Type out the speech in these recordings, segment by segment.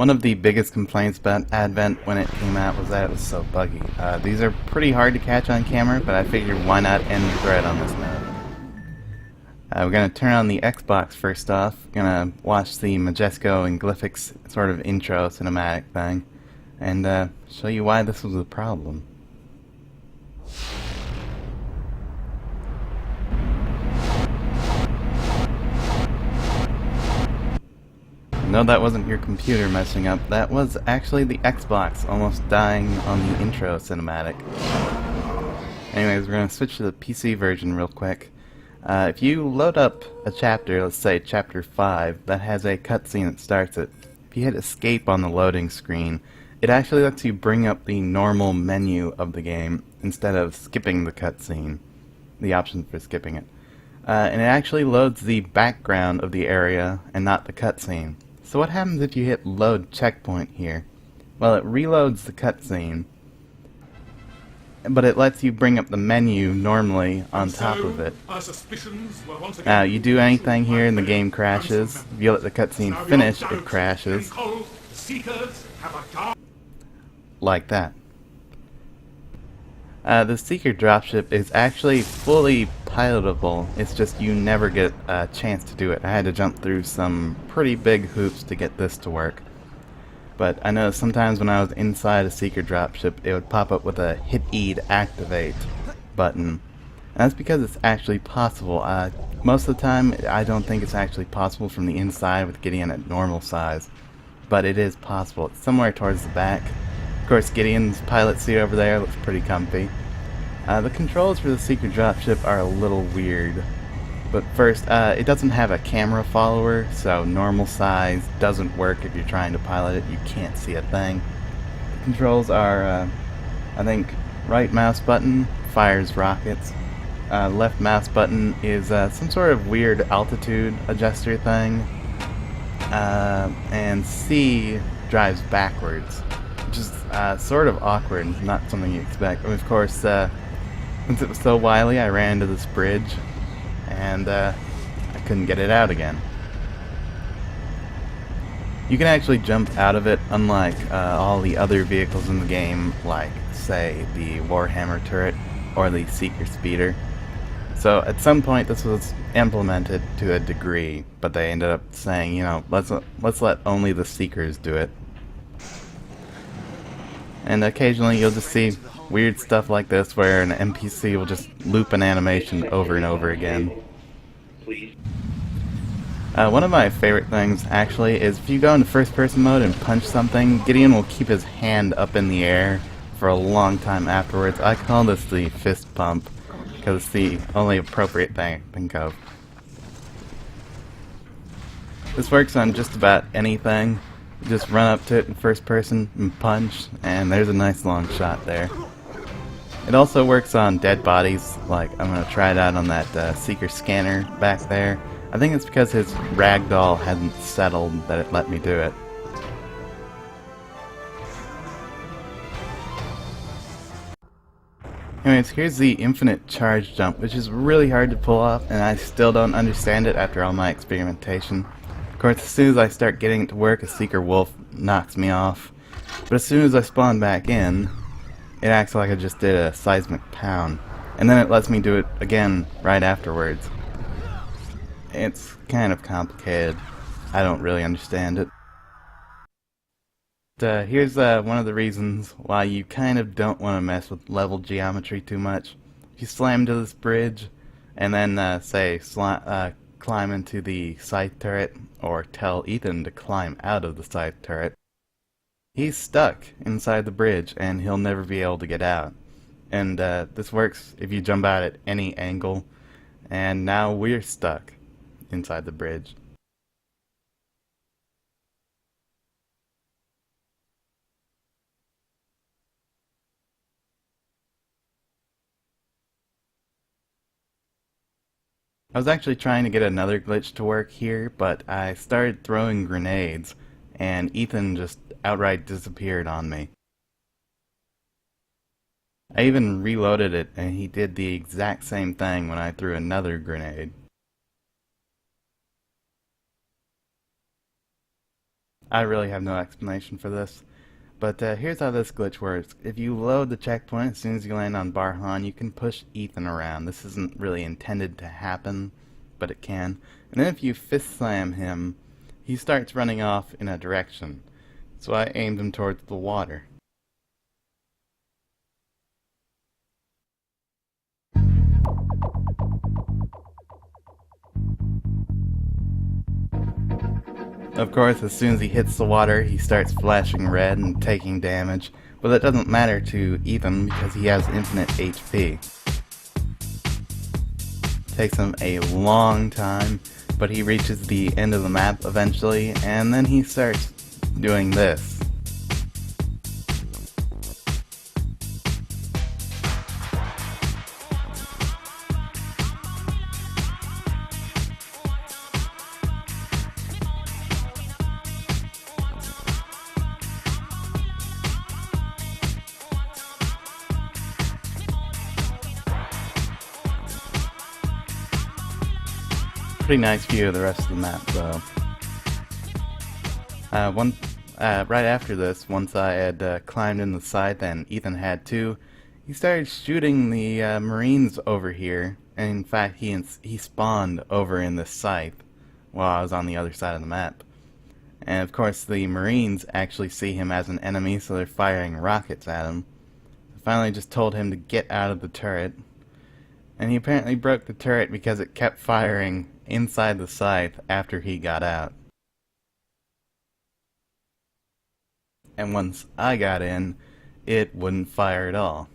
One of the biggest complaints about Advent when it came out was that it was so buggy. These are pretty hard to catch on camera, but I figured why not end the thread on this note. We're going to turn on the Xbox first off. Going to watch the Majesco and Glyphix sort of intro cinematic thing, and show you why this was a problem. No, that wasn't your computer messing up. That was actually the Xbox almost dying on the intro cinematic. Anyways, we're going to switch to the PC version real quick. If you load up a chapter, let's say chapter 5, that has a cutscene that starts it, if you hit escape on the loading screen, it actually lets you bring up the normal menu of the game instead of skipping the cutscene, the option for skipping it. And it actually loads the background of the area and not the cutscene. So what happens if you hit load checkpoint here? Well, it reloads the cutscene, but it lets you bring up the menu normally on top of it. Now, you do anything here and the game crashes. If you let the cutscene finish, it crashes. Like that. The Seeker dropship is actually fully pilotable. It's just you never get a chance to do it. I had to jump through some pretty big hoops to get this to work. But I know sometimes when I was inside a Seeker dropship, it would pop up with a hit E to activate button. And that's because it's actually possible. Most of the time, I don't think it's actually possible from the inside with Gideon at normal size. But it is possible. It's somewhere towards the back. Of course, Gideon's pilot seat over there looks pretty comfy. The controls for the Seeker dropship are a little weird. But first, it doesn't have a camera follower, so normal size doesn't work if you're trying to pilot it. You can't see a thing. The controls are, I think, right mouse button fires rockets. Left mouse button is some sort of weird altitude adjuster thing. And C drives backwards, which is sort of awkward and not something you expect. And of course, since it was so wily, I ran into this bridge, and I couldn't get it out again. You can actually jump out of it, unlike all the other vehicles in the game, like, say, the Warhammer turret or the Seeker speeder. So at some point this was implemented to a degree, but they ended up saying, you know, let's let only the Seekers do it. And occasionally you'll just see weird stuff like this where an NPC will just loop an animation over and over again. One of my favorite things, actually, is if you go into first-person mode and punch something, Gideon will keep his hand up in the air for a long time afterwards. I call this the fist pump, because it's the only appropriate thing I can think of. This works on just about anything. You just run up to it in first person and punch, and there's a nice long shot there. It also works on dead bodies, like I'm going to try it out on that Seeker scanner back there. I think it's because his ragdoll hadn't settled that it let me do it. Anyways, here's the infinite charge jump, which is really hard to pull off, and I still don't understand it after all my experimentation. Of course, as soon as I start getting it to work, a Seeker Wolf knocks me off. But as soon as I spawn back in, it acts like I just did a seismic pound. And then it lets me do it again right afterwards. It's kind of complicated. I don't really understand it. Here's one of the reasons why you kind of don't want to mess with level geometry too much. If you slam into this bridge, and then, say, climb into the scythe turret, or tell Ethan to climb out of the scythe turret, he's stuck inside the bridge, and he'll never be able to get out. And this works if you jump out at any angle, and now we're stuck inside the bridge. I was actually trying to get another glitch to work here, but I started throwing grenades, and Ethan just outright disappeared on me. I even reloaded it, and he did the exact same thing when I threw another grenade. I really have no explanation for this. But here's how this glitch works. If you load the checkpoint as soon as you land on Barhan, you can push Ethan around. This isn't really intended to happen, but it can. And then if you fist slam him, he starts running off in a direction. So I aimed him towards the water. Of course, as soon as he hits the water, he starts flashing red and taking damage, but that doesn't matter to Ethan because he has infinite HP. It takes him a long time, but he reaches the end of the map eventually, and then he starts doing this. Pretty nice view of the rest of the map, though. Right after this, once I had climbed in the scythe and Ethan had too, he started shooting the Marines over here. And in fact, he spawned over in this scythe while I was on the other side of the map. And of course, the Marines actually see him as an enemy, so they're firing rockets at him. I finally just told him to get out of the turret. And he apparently broke the turret because it kept firing inside the scythe after he got out. And once I got in, it wouldn't fire at all.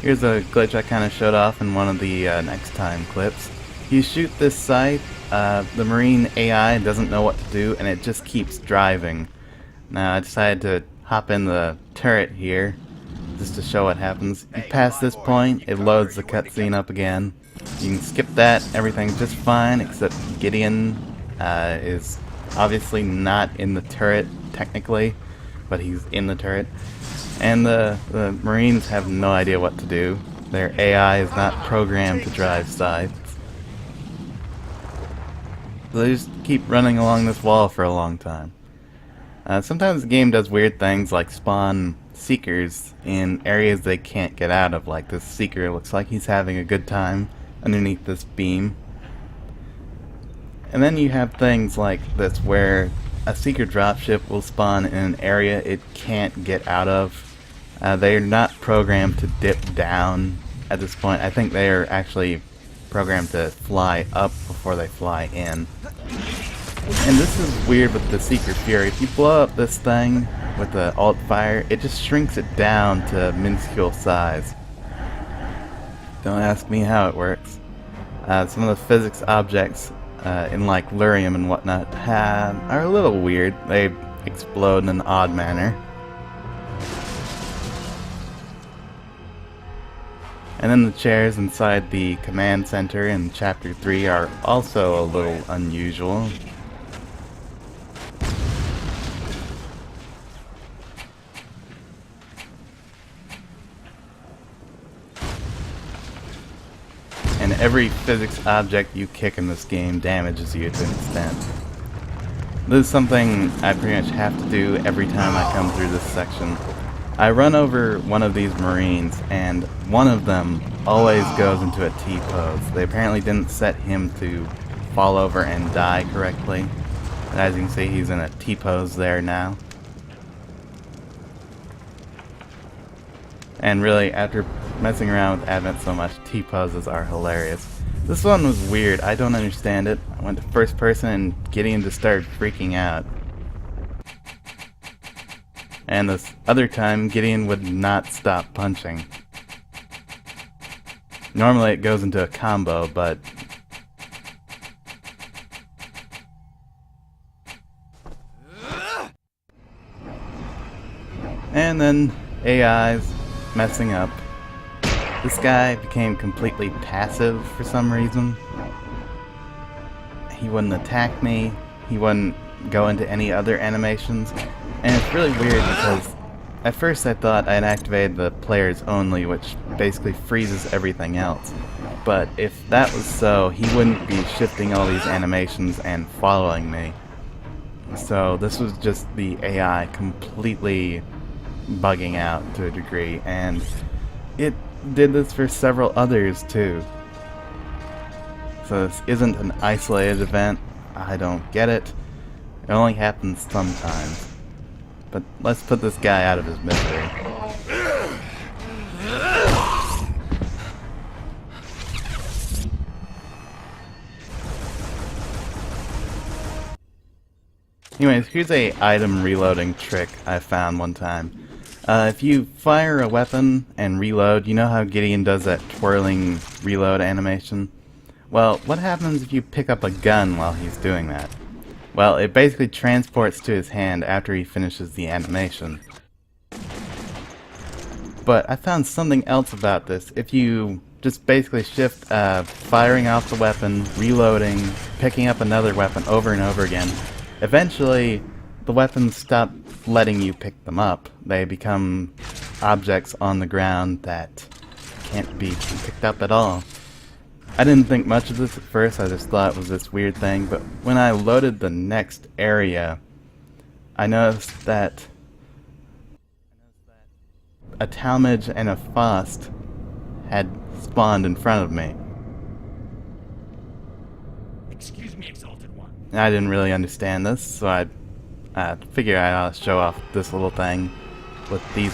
Here's a glitch I kind of showed off in one of the next time clips. You shoot this scythe, the Marine AI doesn't know what to do, and it just keeps driving. Now I decided to hop in the turret here, just to show what happens. You pass this point, it loads the cutscene up again. You can skip that, everything's just fine, except Gideon is obviously not in the turret, technically, but he's in the turret. And the Marines have no idea what to do. Their AI is not programmed to drive scythes. So they just keep running along this wall for a long time. Sometimes the game does weird things like spawn seekers in areas they can't get out of, like this seeker looks like he's having a good time underneath this beam. And then you have things like this where a seeker dropship will spawn in an area it can't get out of. They're not programmed to dip down at this point. I think they are actually programmed to fly up before they fly in. And this is weird with the Seeker Fury. If you blow up this thing with the alt fire, it just shrinks it down to minuscule size. Don't ask me how it works. Some of the physics objects in like Lurium and whatnot are a little weird. They explode in an odd manner. And then the chairs inside the command center in Chapter 3 are also a little unusual. And every physics object you kick in this game damages you to an extent. This is something I pretty much have to do every time I come through this section. I run over one of these Marines, and one of them always goes into a T-pose. They apparently didn't set him to fall over and die correctly. And as you can see, he's in a T-pose there now. And really, after messing around with Advent so much, T-poses are hilarious. This one was weird. I don't understand it. I went to first person and Gideon just started freaking out. And this other time, Gideon would not stop punching. Normally it goes into a combo, but... And then AI's messing up. This guy became completely passive for some reason. He wouldn't attack me. He wouldn't go into any other animations. And it's really weird because At first I thought I'd activated the players only, which basically freezes everything else. But if that was so, he wouldn't be shifting all these animations and following me. So this was just the AI completely bugging out to a degree, and it did this for several others too. So this isn't an isolated event. I don't get it. It only happens sometimes. But let's put this guy out of his misery. Anyways, here's a item reloading trick I found one time. If you fire a weapon and reload, you know how Gideon does that twirling reload animation? Well, what happens if you pick up a gun while he's doing that? Well, it basically transports to his hand after he finishes the animation. But I found something else about this. If you just basically shift firing off the weapon, reloading, picking up another weapon over and over again, eventually the weapons stop letting you pick them up. They become objects on the ground that can't be picked up at all. I didn't think much of this at first, I just thought it was this weird thing, but when I loaded the next area, I noticed that a Talmage and a Faust had spawned in front of me. Excuse me, Exalted One. I didn't really understand this, so I figured I'd show off this little thing with these